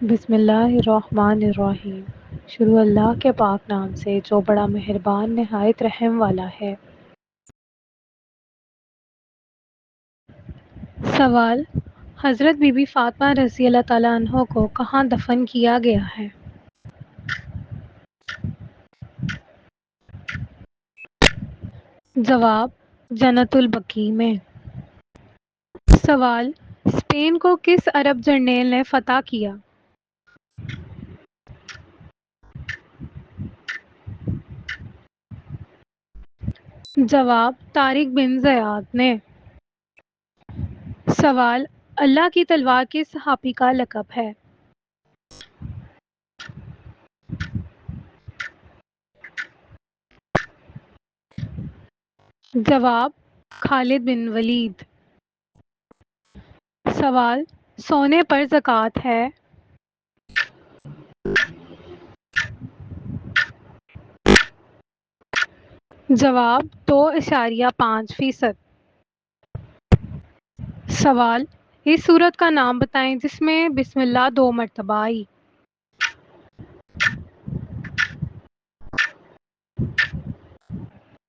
بسم اللہ الرحمن الرحیم۔ شروع اللہ کے پاک نام سے جو بڑا مہربان نہایت رحم والا ہے۔ سوال: حضرت بی بی فاطمہ رضی اللہ تعالیٰ عنہ کو کہاں دفن کیا گیا ہے؟ جواب: جنت البقیع میں۔ سوال: اسپین کو کس عرب جرنیل نے فتح کیا؟ جواب: طارق بن زیاد نے۔ سوال: اللہ کی تلوار کس صحابی کا لقب ہے؟ جواب: خالد بن ولید۔ سوال: سونے پر زکوٰۃ ہے؟ جواب: 2.5%۔ سوال: اس سورت کا نام بتائیں جس میں بسم اللہ 2 مرتبہ آئی۔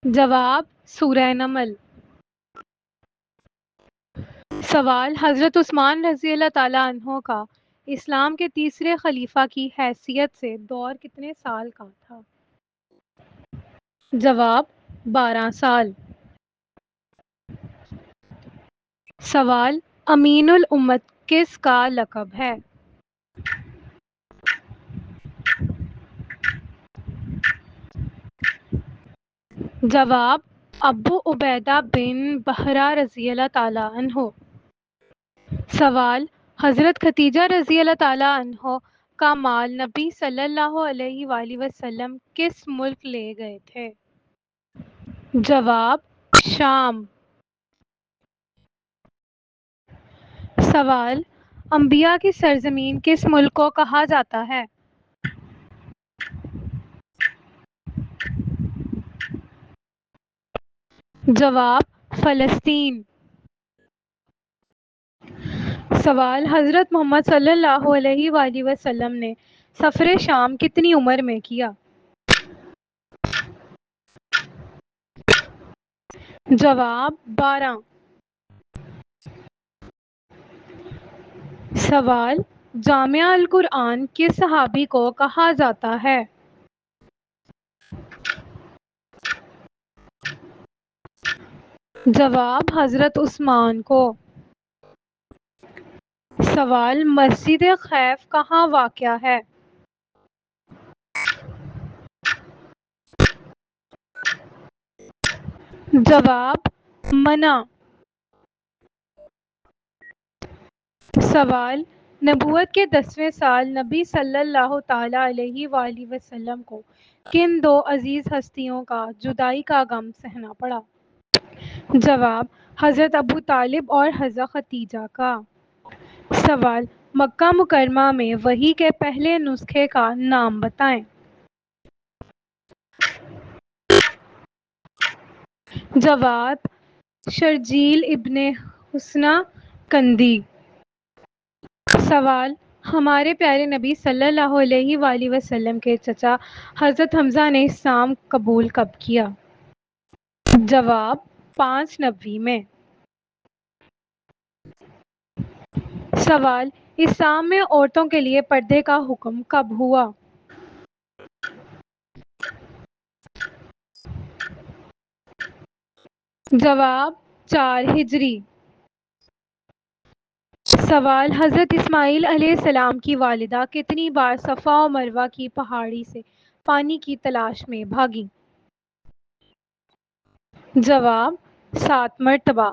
جواب: سورہ نمل۔ سوال: حضرت عثمان رضی اللہ تعالیٰ عنہ کا اسلام کے تیسرے خلیفہ کی حیثیت سے دور کتنے سال کا تھا؟ جواب: 12 سال۔ سوال: امین الامت کس کا لقب ہے؟ جواب: ابو عبیدہ بن بحرہ رضی اللہ تعالیٰ عنہ۔ سوال: حضرت خدیجہ رضی اللہ تعالیٰ عنہ کا مال نبی صلی اللہ علیہ وآلہ وسلم کس ملک لے گئے تھے؟ جواب: شام۔ سوال: انبیاء کی سرزمین کس ملک کو کہا جاتا ہے؟ جواب: فلسطین۔ سوال: حضرت محمد صلی اللہ علیہ وآلہ وسلم نے سفر شام کتنی عمر میں کیا؟ جواب: 12۔ سوال: جامع القرآن کس صحابی کو کہا جاتا ہے؟ جواب: حضرت عثمان کو۔ سوال: مسجد خیف کہاں واقع ہے؟ جواب: منی۔ سوال: نبوت کے 10ویں سال نبی صلی اللہ تعالیٰ علیہ وآلہ وسلم کو کن 2 عزیز ہستیوں کا جدائی کا غم سہنا پڑا؟ جواب: حضرت ابو طالب اور حضرت خدیجہ کا۔ سوال: مکہ مکرمہ میں وحی کے پہلے نسخے کا نام بتائیں۔ جواب: شرجیل ابن حسنہ کندی۔ سوال: ہمارے پیارے نبی صلی اللہ علیہ وآلہ وسلم کے چچا حضرت حمزہ نے اسلام قبول کب کیا؟ جواب: 5 نبوی میں۔ سوال: اسلام میں عورتوں کے لیے پردے کا حکم کب ہوا؟ جواب: 4 ہجری۔ سوال: حضرت اسماعیل علیہ السلام کی والدہ کتنی بار صفا و مروہ کی پہاڑی سے پانی کی تلاش میں بھاگیں؟ جواب: 7 مرتبہ۔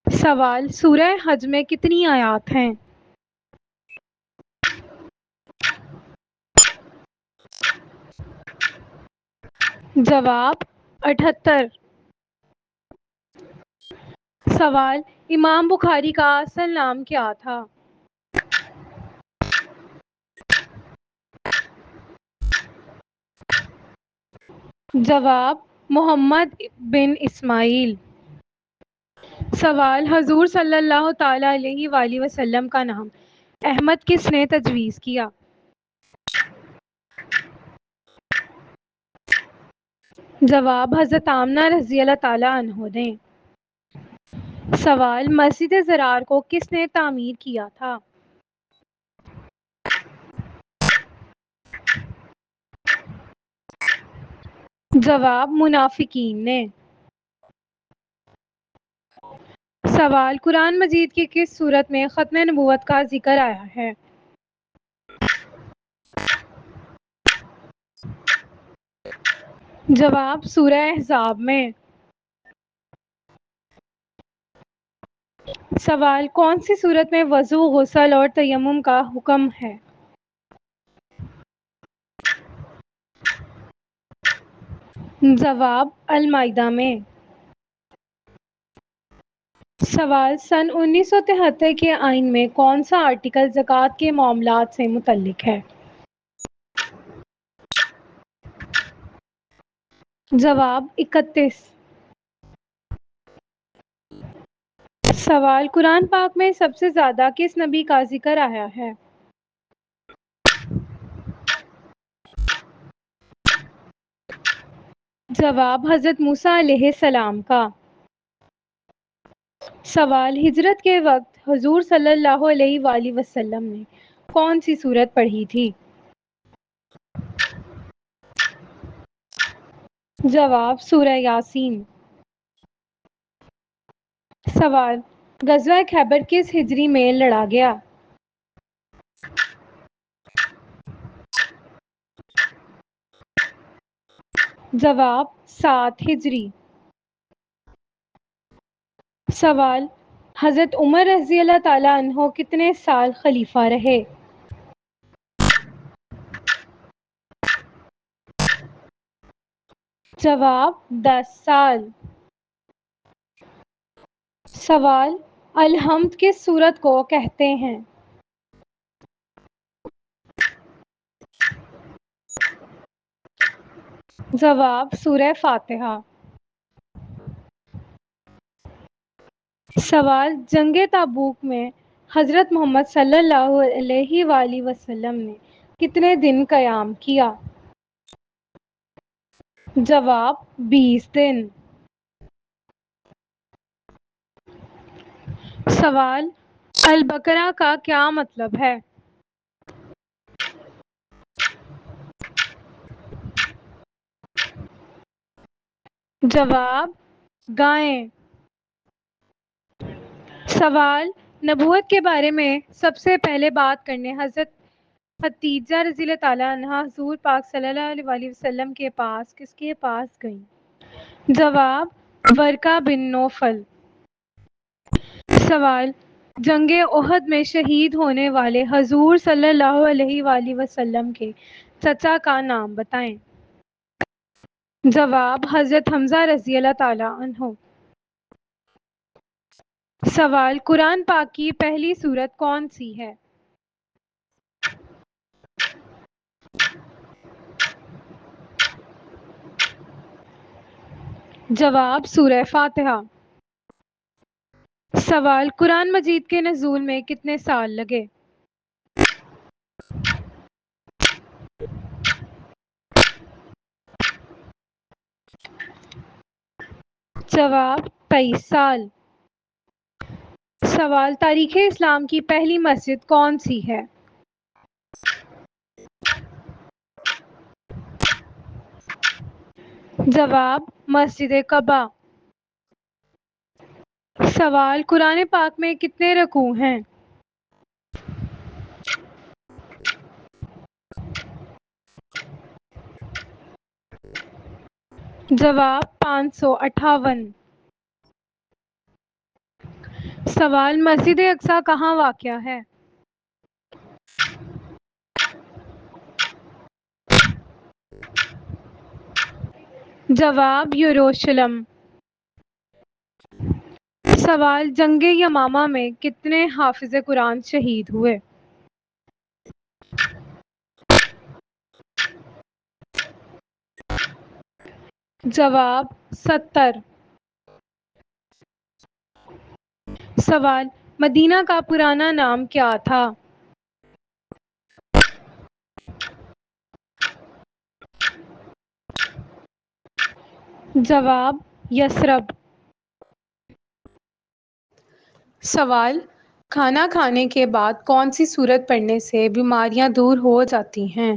سوال: سورہ حج میں کتنی آیات ہیں؟ جواب: 78۔ سوال: امام بخاری کا اصل نام کیا تھا؟ جواب: محمد بن اسماعیل۔ سوال حضور صلی اللہ تعالیٰ علیہ وآلہ وسلم کا نام احمد کس نے تجویز کیا؟ جواب حضرت آمنہ رضی اللہ تعالیٰ عنہ نے۔ سوال مسجد زرار کو کس نے تعمیر کیا تھا؟ جواب منافقین نے۔ سوال قرآن مجید کی کس صورت میں ختم نبوت کا ذکر آیا ہے؟ جواب سورہ احزاب میں۔ سوال کون سی صورت میں وضو، غسل اور تیمم کا حکم ہے؟ جواب المائدہ میں۔ سوال سن 1973 کے آئین میں کون سا آرٹیکل زکوٰۃ کے معاملات سے متعلق ہے؟ جواب 31۔ سوال قرآن پاک میں سب سے زیادہ کس نبی کا ذکر آیا ہے؟ جواب حضرت موسیٰ علیہ السلام کا۔ سوال ہجرت کے وقت حضور صلی اللہ علیہ وآلہ وسلم نے کون سی سورت پڑھی تھی؟ جواب سورہ یاسین۔ سوال غزوہ خیبر کس ہجری میں لڑا گیا؟ جواب 7 ہجری۔ سوال حضرت عمر رضی اللہ تعالیٰ عنہ کتنے سال خلیفہ رہے؟ جواب 10 سال۔ سوال الحمد کس سورت کو کہتے ہیں؟ جواب سورہ فاتحہ۔ سوال جنگ تبوک میں حضرت محمد صلی اللہ علیہ وآلہ وسلم نے کتنے دن قیام کیا؟ جواب 20 دن۔ سوال البقرہ کا کیا مطلب ہے؟ جواب گائیں۔ سوال نبوت کے بارے میں سب سے پہلے بات کرنے حضرت خدیجہ رضی اللہ تعالیٰ عنہا حضور پاک صلی اللہ علیہ وآلہ وسلم کے پاس کس کے پاس گئیں؟ جواب ورقہ بن نوفل۔ سوال جنگ احد میں شہید ہونے والے حضور صلی اللہ علیہ وآلہ وسلم کے چچا کا نام بتائیں۔ جواب حضرت حمزہ رضی اللہ تعالیٰ عنہ۔ سوال قرآن پاک کی پہلی سورت کون سی ہے؟ جواب سورہ فاتحہ۔ سوال قرآن مجید کے نزول میں کتنے سال لگے؟ جواب 23 سال۔ سوال تاریخ اسلام کی پہلی مسجد کون سی ہے؟ جواب مسجد قباء۔ سوال قرآن پاک میں کتنے رکوع ہیں؟ جواب 558۔ سوال مسجد اقصی کہاں واقع ہے؟ جواب یروشلم۔ سوال جنگ یمامہ میں کتنے حافظ قرآن شہید ہوئے؟ جواب 70۔ سوال: مدینہ کا پرانا نام کیا تھا؟ جواب: یثرب۔ سوال: کھانا کھانے کے بعد کون سی سورت پڑھنے سے بیماریاں دور ہو جاتی ہیں؟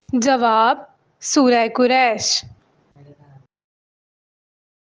جواب: سورہ قریش۔